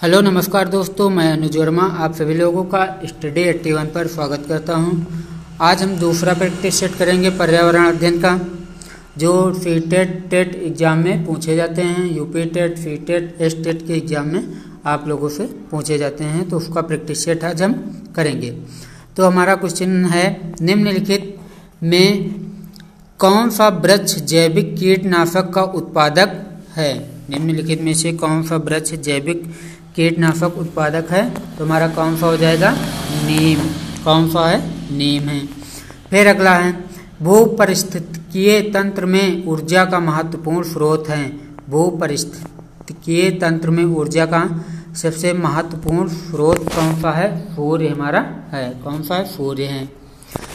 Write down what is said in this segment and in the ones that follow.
Hello नमस्कार दोस्तों, मैं अनुज वर्मा आप सभी लोगों का स्टडी 81 पर स्वागत करता हूं। आज हम दूसरा प्रैक्टिस सेट करेंगे पर्यावरण अध्ययन का, जो टेट एग्ज़ाम में पूछे जाते हैं। UP TET, C TET, S TET के एग्ज़ाम में आप लोगों से पूछे जाते हैं, तो उसका प्रैक्टिस सेट आज हम करेंगे। तो हमारा क्वेश्चन है, निम्नलिखित में कौन सा वृक्ष जैविक कीटनाशक का उत्पादक है? निम्नलिखित में से कौन सा वृक्ष जैविक कीटनाशक उत्पादक है? तो हमारा कौन सा हो जाएगा? नीम। कौन सा है? नीम है। फिर अगला है, भूपरिस्थितिकीय तंत्र में ऊर्जा का महत्वपूर्ण स्रोत है। भूपरिस्थितिकीय तंत्र में ऊर्जा का सबसे महत्वपूर्ण स्रोत कौन सा है? सूर्य हमारा है। कौन सा है? सूर्य है।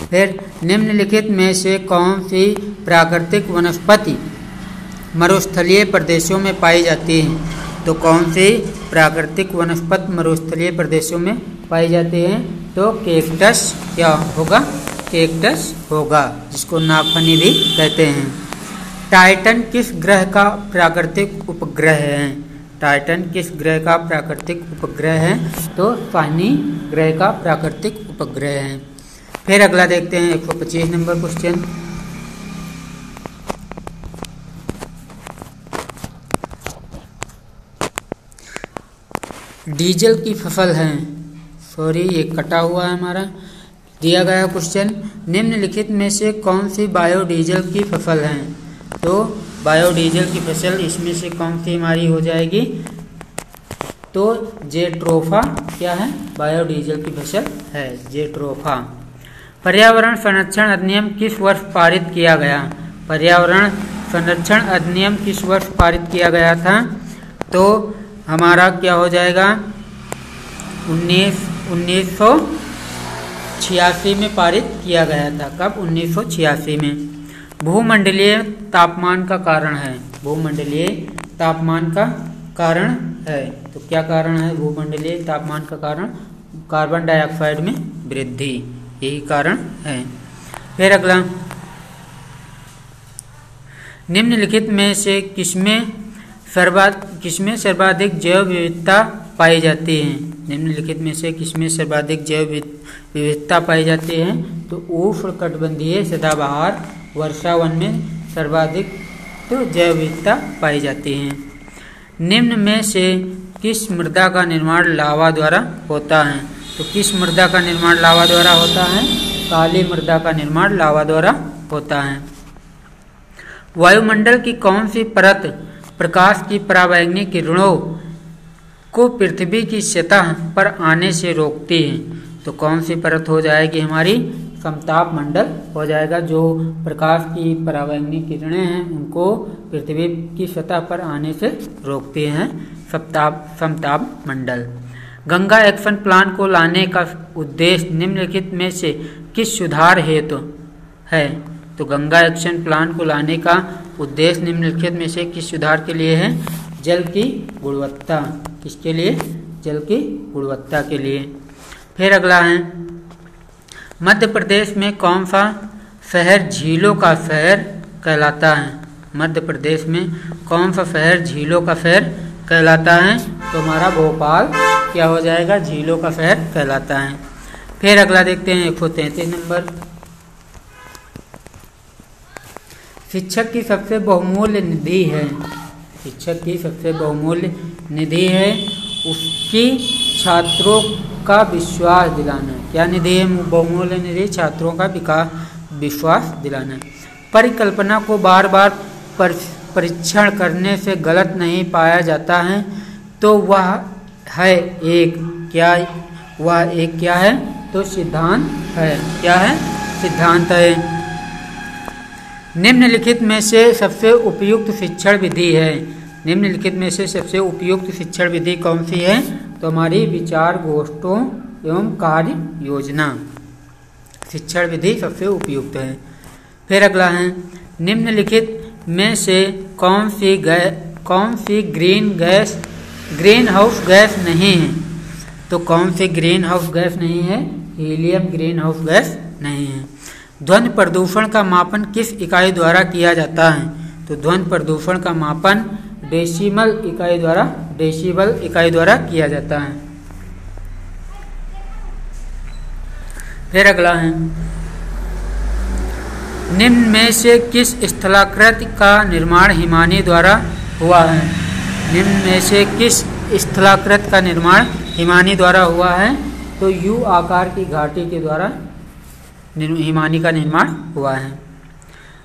फिर निम्नलिखित में से कौन सी प्राकृतिक वनस्पति मरुस्थलीय प्रदेशों में पाई जाती है? तो कौन सी प्राकृतिक वनस्पति मरुस्थलीय प्रदेशों में पाई जाती है? तो कैक्टस क्या होगा? कैक्टस होगा, जिसको नागफनी भी कहते हैं। टाइटन किस ग्रह का प्राकृतिक उपग्रह है? टाइटन किस ग्रह का प्राकृतिक उपग्रह है? तो शनि ग्रह का प्राकृतिक उपग्रह है। फिर अगला देखते हैं 125 नंबर क्वेश्चन। डीजल की फसल है, सॉरी ये कटा हुआ है हमारा, दिया गया क्वेश्चन, निम्नलिखित में से कौन सी बायोडीजल की फसल है? तो बायोडीजल की फसल इसमें से कौन सी हमारी हो जाएगी? तो जेट्रोफा क्या है? बायोडीजल की फसल है जेट्रोफा। पर्यावरण संरक्षण अधिनियम किस वर्ष पारित किया गया? पर्यावरण संरक्षण अधिनियम किस वर्ष पारित किया गया था? तो हमारा क्या हो जाएगा? 1986 में पारित किया गया था। कब? 1986 में। भूमंडलीय तापमान का कारण है। भूमंडलीय तापमान का कारण है, तो क्या कारण है भूमंडलीय तापमान का कारण? कार्बन डाइऑक्साइड में वृद्धि, यही कारण है। फिर अगला, निम्नलिखित में से किसमें सर्वाधिक जैव विविधता पाई जाती है? निम्नलिखित में से किसमें सर्वाधिक जैव विविधता पाई जाती है? तो उष्णकटिबंधीय सदाबहार वर्षा वन में सर्वाधिक तो जैव विविधता पाई जाती है। निम्न में से किस मृदा का निर्माण लावा द्वारा होता है? तो किस मृदा का निर्माण लावा द्वारा होता है? काली मृदा का निर्माण लावा द्वारा होता है। वायुमंडल की कौन सी परत प्रकाश की परावैंगनी किरणों को पृथ्वी की सतह पर आने से रोकती है? तो कौन सी परत हो जाएगी हमारी? समताप मंडल हो जाएगा। जो प्रकाश की परावैंगनी किरणें हैं उनको पृथ्वी की सतह पर आने से रोकती हैं, समताप मंडल। गंगा एक्शन प्लान को लाने का उद्देश्य निम्नलिखित में से किस सुधार हेतु है? तो गंगा एक्शन प्लान को लाने का उद्देश्य निम्नलिखित में से किस सुधार के लिए है? जल की गुणवत्ता। किसके लिए? जल की गुणवत्ता के लिए। फिर अगला है, मध्य प्रदेश में कौन सा शहर झीलों का शहर कहलाता है? मध्य प्रदेश में कौन सा शहर झीलों का शहर कहलाता है? तो हमारा भोपाल क्या हो जाएगा? झीलों का शहर कहलाता है। फिर अगला देखते हैं 133 नंबर। शिक्षक की सबसे बहुमूल्य निधि है। शिक्षक की सबसे बहुमूल्य निधि है उसकी छात्रों का विश्वास दिलाना। क्या निधि है बहुमूल्य निधि? छात्रों का विश्वास दिलाना। परिकल्पना को बार बार परीक्षण करने से गलत नहीं पाया जाता है, तो वह है एक क्या? वह एक क्या है? तो सिद्धांत है। क्या है? सिद्धांत है। निम्नलिखित में से सबसे उपयुक्त शिक्षण विधि है। निम्नलिखित में से सबसे उपयुक्त शिक्षण विधि कौन सी है? तो हमारी विचार गोष्ठों एवं कार्य योजना शिक्षण विधि सबसे उपयुक्त है। फिर अगला है, निम्नलिखित में से कौन सी ग्रीन हाउस गैस नहीं है? तो कौन सी ग्रीन हाउस गैस नहीं है? हीलियम ग्रीन हाउस गैस नहीं है। ध्वनि प्रदूषण का मापन किस इकाई द्वारा किया जाता है? तो ध्वनि प्रदूषण का मापन डेसिबल इकाई द्वारा किया जाता है। फिर अगला है, निम्न में से किस स्थलाकृति का निर्माण हिमानी द्वारा हुआ है? निम्न में से किस स्थलाकृति का निर्माण हिमानी द्वारा हुआ है? तो यू आकार की घाटी के द्वारा हिमानी का निर्माण हुआ है।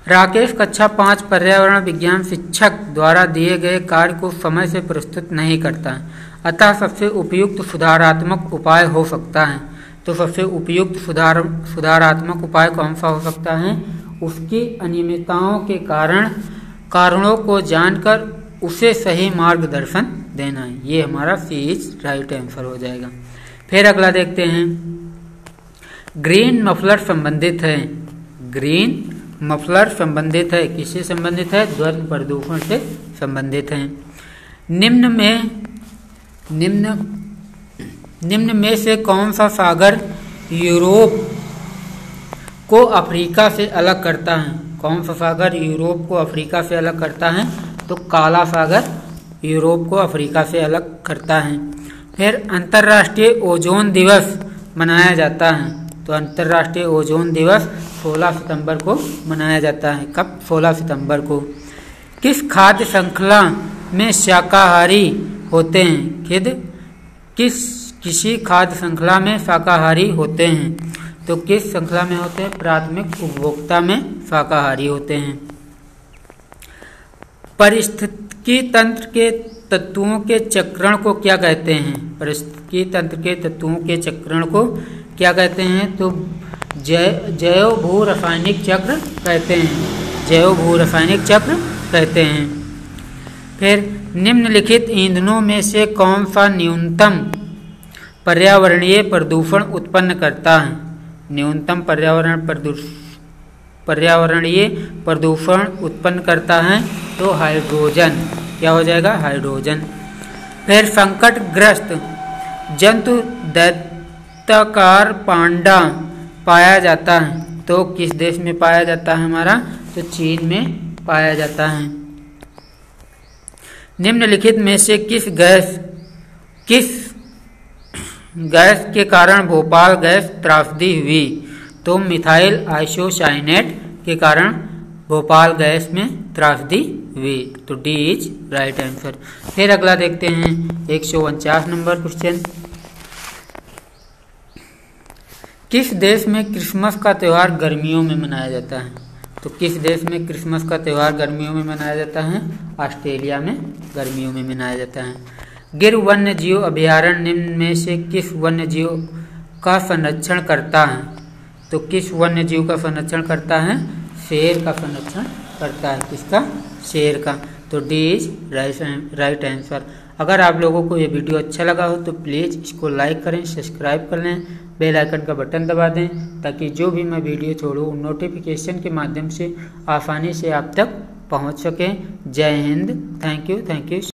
राकेश कक्षा 5 पर्यावरण विज्ञान शिक्षक द्वारा दिए गए कार्य को समय से प्रस्तुत नहीं करता है, अतः सबसे उपयुक्त सुधारात्मक उपाय हो सकता है। तो सबसे उपयुक्त सुधारात्मक उपाय कौन सा हो सकता है? उसकी अनियमितताओं के कारणों को जानकर उसे सही मार्गदर्शन देना है। ये हमारा सी इज राइट आंसर हो जाएगा। फिर अगला देखते हैं, ग्रीन मफलर संबंधित है। ग्रीन मफलर संबंधित है, किससे संबंधित है? ध्वनि प्रदूषण से संबंधित है। निम्न में से कौन सा सागर यूरोप को अफ्रीका से अलग करता है? कौन सा सागर यूरोप को अफ्रीका से अलग करता है? तो काला सागर यूरोप को अफ्रीका से अलग करता है। फिर अंतर्राष्ट्रीय ओजोन दिवस मनाया जाता है। तो अंतर्राष्ट्रीय ओजोन दिवस 16 सितंबर को मनाया जाता है। कब? 16 सितंबर को। किस खाद्य श्रृंखला में शाकाहारी होते हैं? किसी खाद्य श्रृंखला में शाकाहारी होते हैं। तो किस श्रृंखला में होते हैं? प्राथमिक उपभोक्ता में शाकाहारी होते हैं। पारिस्थितिकी तंत्र के तत्वों के चक्रण को क्या कहते हैं? पारिस्थितिकी तंत्र के तत्वों के चक्रण को क्या कहते हैं? तो जैव भू रासायनिक चक्र कहते हैं। जैव भू रासायनिक चक्र कहते हैं। फिर निम्नलिखित ईंधनों में से कौन सा न्यूनतम पर्यावरणीय प्रदूषण उत्पन्न करता है? न्यूनतम पर्यावरणीय प्रदूषण उत्पन्न करता है। तो हाइड्रोजन। क्या हो जाएगा? हाइड्रोजन। फिर संकटग्रस्त जंतु दैत्याकार पांडा पाया जाता है। तो किस देश में पाया जाता है हमारा? तो चीन में पाया जाता है। निम्नलिखित में से किस गैस के कारण भोपाल गैस त्रासदी हुई? तो मिथाइल आइसोसाइनेट के कारण भोपाल गैस में त्रासदी हुई। तो डी इज राइट आंसर। फिर अगला देखते हैं 149 नंबर क्वेश्चन, किस देश में क्रिसमस का त्यौहार गर्मियों में मनाया जाता है? तो किस देश में क्रिसमस का त्यौहार गर्मियों में मनाया जाता है? ऑस्ट्रेलिया में गर्मियों में मनाया जाता है। गिर वन्य जीव अभयारण्य निम्न में से किस वन्य जीव का संरक्षण करता है? तो किस वन्य जीव का संरक्षण करता है? शेर का संरक्षण करता है। किसका? शेर का। तो डी इज राइट आंसर। अगर आप लोगों को ये वीडियो अच्छा लगा हो तो प्लीज़ इसको लाइक करें, सब्सक्राइब कर लें, बेल आइकन का बटन दबा दें, ताकि जो भी मैं वीडियो छोड़ूँ नोटिफिकेशन के माध्यम से आसानी से आप तक पहुंच सके। जय हिंद। Thank you.